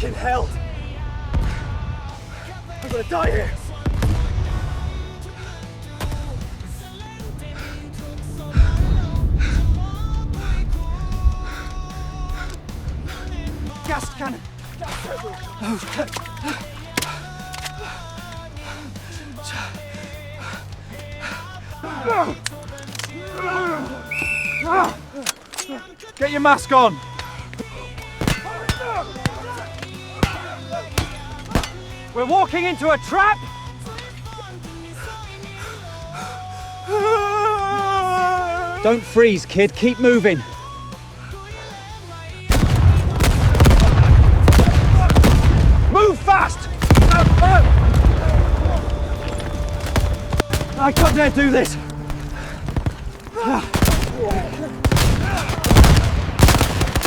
Fucking hell! I'm gonna die here! Gas cannon! Get your mask on! We're walking into a trap! Don't freeze, kid. Keep moving. Move fast! I can't dare do this!